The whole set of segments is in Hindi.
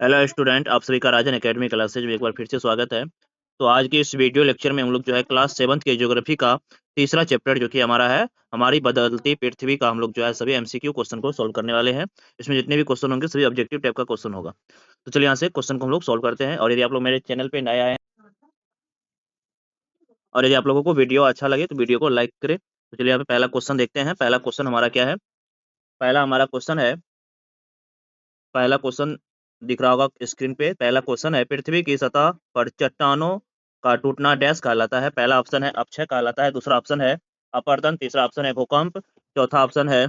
हेलो स्टूडेंट, आप सभी का राजन एकेडमी क्लासेज में एक बार फिर से स्वागत है। तो आज के इस वीडियो लेक्चर में हम लोग जो है क्लास 7th के ज्योग्राफी का तीसरा चैप्टर जो कि हमारा है हमारी बदलती पृथ्वी का, हम लोग जो है सभी एमसीक्यू क्वेश्चन को सॉल्व करने वाले हैं। इसमें जितने भी क्वेश्चन होंगे सभी ऑब्जेक्टिव टाइप का क्वेश्चन होगा। तो चलिए यहाँ से क्वेश्चन को हम लोग सॉल्व करते हैं। और यदि आप लोग मेरे चैनल पे नए आए हैं और यदि आप लोगों को वीडियो अच्छा लगे तो वीडियो को लाइक करें। तो चलिए यहाँ पे पहला क्वेश्चन देखते हैं। पहला क्वेश्चन हमारा क्या है? पहला हमारा क्वेश्चन है, पहला क्वेश्चन दिख रहा होगा स्क्रीन पे। पहला क्वेश्चन है, पृथ्वी की सतह पर चट्टानों का टूटना डैश कहलाता है? पहला ऑप्शन है अपक्षय कहलाता है, दूसरा ऑप्शन है अपरदन, तीसरा ऑप्शन है भूकंप, चौथा ऑप्शन है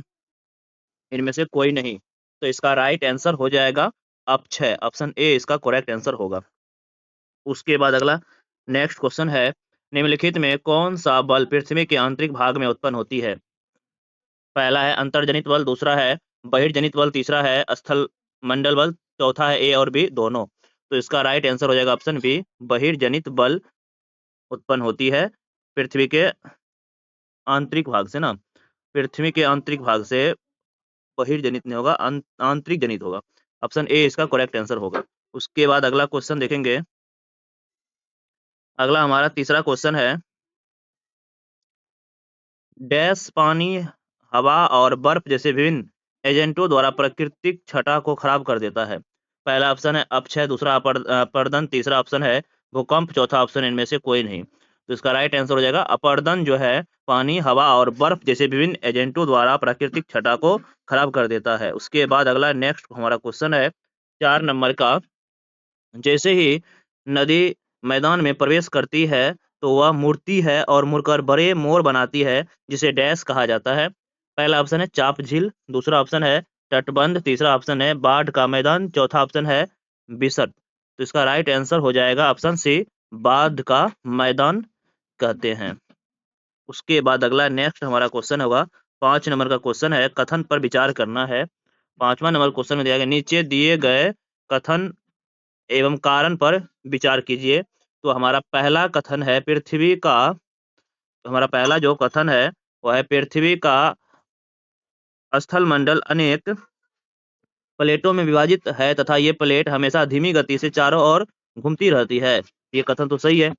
इनमें से कोई नहीं। तो इसका राइट आंसर हो जाएगा अपक्षय, ऑप्शन ए इसका करेक्ट आंसर होगा। उसके बाद अगला नेक्स्ट क्वेश्चन है, निम्नलिखित में कौन सा बल पृथ्वी के आंतरिक भाग में उत्पन्न होती है? पहला है अंतर्जनित बल, दूसरा है बहिर्जनित बल, तीसरा है स्थल मंडल बल, चौथा है ए और बी दोनों। तो इसका राइट आंसर हो जाएगा ऑप्शन बी, बहिर्जनित बल उत्पन्न होती है पृथ्वी के आंतरिक भाग से ना। पृथ्वी के आंतरिक भाग से बहिर्जनित नहीं होगा, आंतरिक जनित होगा। ऑप्शन ए इसका करेक्ट आंसर होगा। उसके बाद अगला क्वेश्चन देखेंगे। अगला हमारा तीसरा क्वेश्चन है, डैश पानी, हवा और बर्फ जैसे विभिन्न एजेंटों द्वारा प्राकृतिक छटा को खराब कर देता है? पहला ऑप्शन है अपक्षय, दूसरा अपरदन, तीसरा ऑप्शन है भूकंप, चौथा ऑप्शन इनमें से कोई नहीं। तो इसका राइट आंसर हो जाएगा अपरदन, जो है पानी, हवा और बर्फ जैसे विभिन्न एजेंटों द्वारा प्राकृतिक छटा को खराब कर देता है। उसके बाद अगला नेक्स्ट हमारा क्वेश्चन है 4 नंबर का, जैसे ही नदी मैदान में प्रवेश करती है तो वह मुड़ती है और मुड़कर बड़े मोर बनाती है, जिसे डैश कहा जाता है? पहला ऑप्शन है चाप झील, दूसरा ऑप्शन है तटबंध, तीसरा ऑप्शन है बाढ़ का मैदान, चौथा ऑप्शन है बिसट। तो इसका राइट आंसर हो जाएगा ऑप्शन सी, बाढ़ का मैदान कहते हैं। उसके बाद अगला नेक्स्ट हमारा क्वेश्चन होगा 5 नंबर का क्वेश्चन है, कथन पर विचार करना है। 5वां नंबर क्वेश्चन में दिया गया, नीचे दिए गए कथन एवं कारण पर विचार कीजिए। तो हमारा पहला कथन है पृथ्वी का, हमारा पहला जो कथन है वह है पृथ्वी का स्थल मंडल अनेक प्लेटों में विभाजित है तथा ये प्लेट हमेशा धीमी गति से चारों ओर घूमती रहती है। ये कथन तो सही है।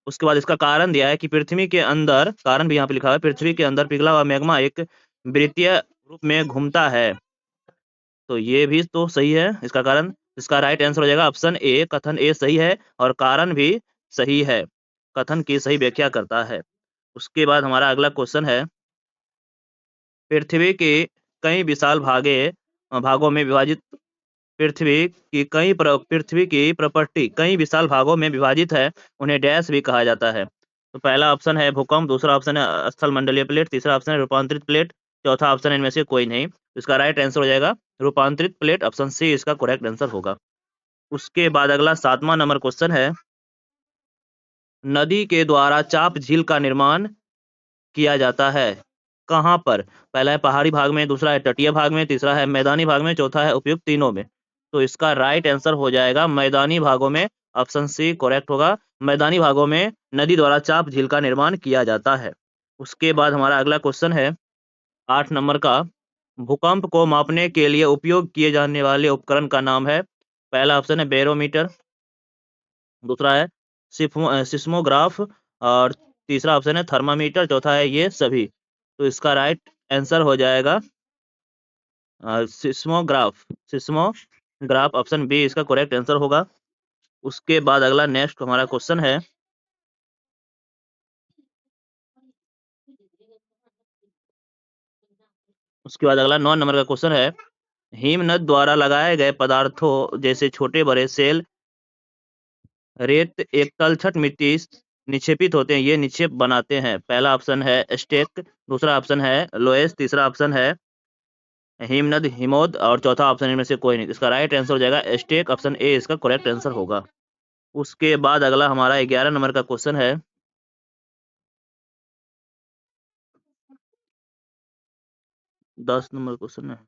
उसके बाद इसका कारण दिया है कि पृथ्वी के अंदर, कारण भी यहाँ पे लिखा है, पृथ्वी के अंदर पिघला हुआ मैग्मा एक वृत्तीय रूप में घूमता है। तो ये भी तो सही है इसका कारण। इसका राइट आंसर हो जाएगा ऑप्शन ए, कथन ए सही है और कारण भी सही है, कथन की सही व्याख्या करता है। उसके बाद हमारा अगला क्वेश्चन है, पृथ्वी के कई विशाल भागों में विभाजित, पृथ्वी की प्रॉपर्टी कई विशाल भागों में विभाजित है, उन्हें डैश भी कहा जाता है? तो पहला ऑप्शन है भूकंप, दूसरा ऑप्शन है स्थल मंडलीय प्लेट, तीसरा ऑप्शन है रूपांतरित प्लेट, चौथा ऑप्शन इनमें से कोई नहीं। तो इसका राइट आंसर हो जाएगा रूपांतरित प्लेट, ऑप्शन सी इसका करेक्ट आंसर होगा। उसके बाद अगला 7वां नंबर क्वेश्चन है, नदी के द्वारा चाप झील का निर्माण किया जाता है कहाँ पर? पहला है पहाड़ी भाग में, दूसरा है तटीय भाग में, तीसरा है मैदानी भाग में, चौथा है उपयुक्त तीनों में। तो इसका राइट आंसर हो जाएगा मैदानी भागों में, ऑप्शन सी करेक्ट होगा। मैदानी भागों में नदी द्वारा चाप झील का निर्माण किया जाता है। उसके बाद हमारा अगला क्वेश्चन है 8 नंबर का, भूकंप को मापने के लिए उपयोग किए जाने वाले उपकरण का नाम है? पहला ऑप्शन है बैरोमीटर, दूसरा है सिस्मोग्राफ और तीसरा ऑप्शन है थर्मामीटर, चौथा है ये सभी। तो इसका राइट आंसर हो जाएगा सिस्मोग्राफ, ऑप्शन बी इसका करेक्ट आंसर होगा। उसके बाद अगला नेक्स्ट हमारा क्वेश्चन है, उसके बाद अगला 9 नंबर का क्वेश्चन है, हिमनद द्वारा लगाए गए पदार्थों जैसे छोटे बड़े सेल, रेत, एक तलछट मिट्टी निक्षेपित होते हैं, ये निक्षेप बनाते हैं? पहला ऑप्शन है स्टेक, दूसरा ऑप्शन है लोएस, तीसरा ऑप्शन है हिमनद हिमोद और चौथा ऑप्शन इनमें से कोई नहीं। इसका राइट आंसर हो जाएगा स्टेक, ऑप्शन ए इसका करेक्ट आंसर होगा। उसके बाद अगला हमारा 11 नंबर का क्वेश्चन है, 10 नंबर क्वेश्चन है,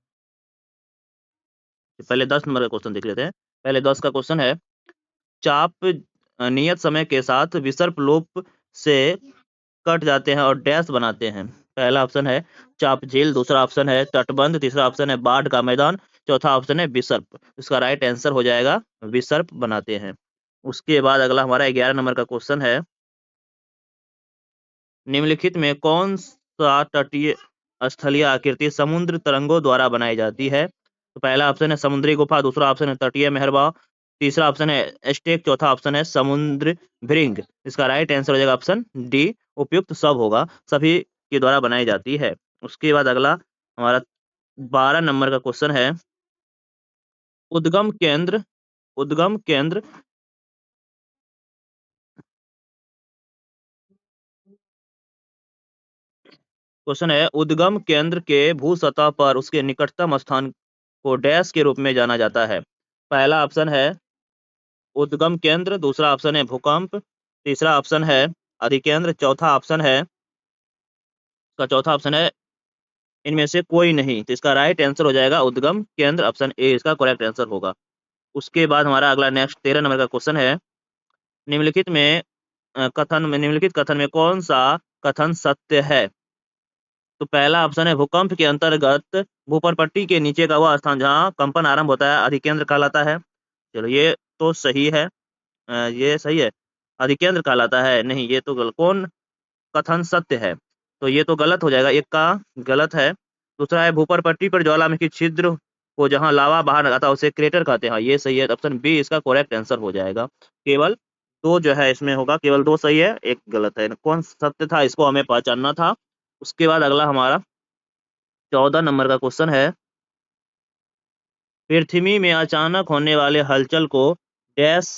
पहले 10 नंबर का क्वेश्चन देख लेते हैं। पहले 10 का क्वेश्चन है, चाप नियत समय के साथ विसर्प लोप से कट जाते हैं और डैश बनाते हैं? पहला ऑप्शन है चाप झील, दूसरा ऑप्शन है तटबंध, तीसरा ऑप्शन है बाढ़ का मैदान, चौथा ऑप्शन है विसर्प। इसका राइट आंसर हो जाएगा विसर्प बनाते हैं। उसके बाद अगला हमारा 11 नंबर का क्वेश्चन है, निम्नलिखित में कौन सा तटीय स्थलीय आकृति समुद्र तरंगों द्वारा बनाई जाती है? तो पहला ऑप्शन है समुद्री गुफा, दूसरा ऑप्शन है तटीय मेहरबा, तीसरा ऑप्शन है एस्टेक, चौथा ऑप्शन है समुद्र भृंग। इसका राइट आंसर हो जाएगा ऑप्शन डी, उपयुक्त सब होगा, सभी के द्वारा बनाई जाती है। उसके बाद अगला हमारा 12 नंबर का क्वेश्चन है, उद्गम केंद्र उद्गम केंद्र क्वेश्चन है, उद्गम केंद्र के भू सतह पर उसके निकटतम स्थान को डैश के रूप में जाना जाता है? पहला ऑप्शन है उद्गम केंद्र, दूसरा ऑप्शन है भूकंप, तीसरा ऑप्शन है अधिकेंद्र, चौथा ऑप्शन है इनमें से कोई नहीं। तो इसका राइट आंसर हो जाएगा उद्गम केंद्र, ऑप्शन ए इसका करेक्ट आंसर होगा। उसके बाद हमारा अगला नेक्स्ट 13 नंबर का क्वेश्चन है, निम्नलिखित कथन में कौन सा कथन सत्य है? तो पहला ऑप्शन है भूकंप के अंतर्गत भूपरपट्टी के नीचे का वह स्थान जहां कंपन आरंभ होता है अधिकेंद्र कहलाता है। चलो ये तो सही है, ये सही है, अधिकेंद्र कहलाता है, नहीं ये तो कौन कथन सत्य है? तो ये तो गलत हो जाएगा, एक का गलत है। दूसरा है भूपरपट्टी पर ज्वालामुखी छिद्र को जहां लावा बाहर आता है उसे क्रेटर कहते हैं, हाँ ये सही है, ऑप्शन बी इसका करेक्ट आंसर हो जाएगा। केवल दो जो है इसमें होगा, केवल दो सही है, एक गलत है, कौन सत्य था इसको हमें पहचानना था। उसके बाद अगला हमारा 14 नंबर का क्वेश्चन है, पृथ्वी में अचानक होने वाले हलचल को डैश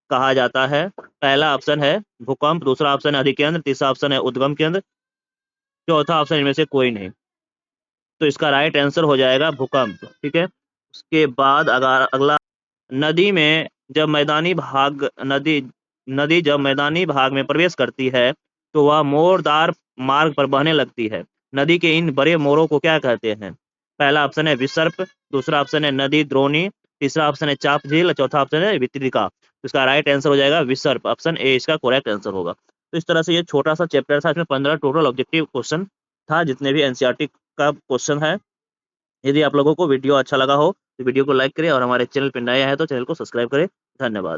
कहा जाता है? पहला ऑप्शन है भूकंप, दूसरा ऑप्शन है अधिकेंद्र, तीसरा ऑप्शन है उद्गम केंद्र, चौथा ऑप्शन इनमें से कोई नहीं। तो इसका राइट आंसर हो जाएगा भूकंप, ठीक है। उसके बाद अगर अगला, नदी में जब मैदानी भाग नदी नदी जब मैदानी भाग में प्रवेश करती है तो वह मोरदार मार्ग पर बहने लगती है। नदी के इन बड़े मोरों को क्या कहते हैं? पहला ऑप्शन है विसर्प, दूसरा ऑप्शन है नदी द्रोणी, तीसरा ऑप्शन है चाप झील, चौथा ऑप्शन है वितरिका। तो इसका राइट आंसर हो जाएगा विसर्प, ऑप्शन ए इसका करेक्ट आंसर होगा। तो इस तरह से ये छोटा सा चैप्टर था, इसमें 15 टोटल ऑब्जेक्टिव क्वेश्चन था, जितने भी एनसीईआरटी का क्वेश्चन है। यदि आप लोगों को वीडियो अच्छा लगा हो तो वीडियो को लाइक करें और हमारे चैनल पर नए हैं तो चैनल को सब्सक्राइब करें। धन्यवाद।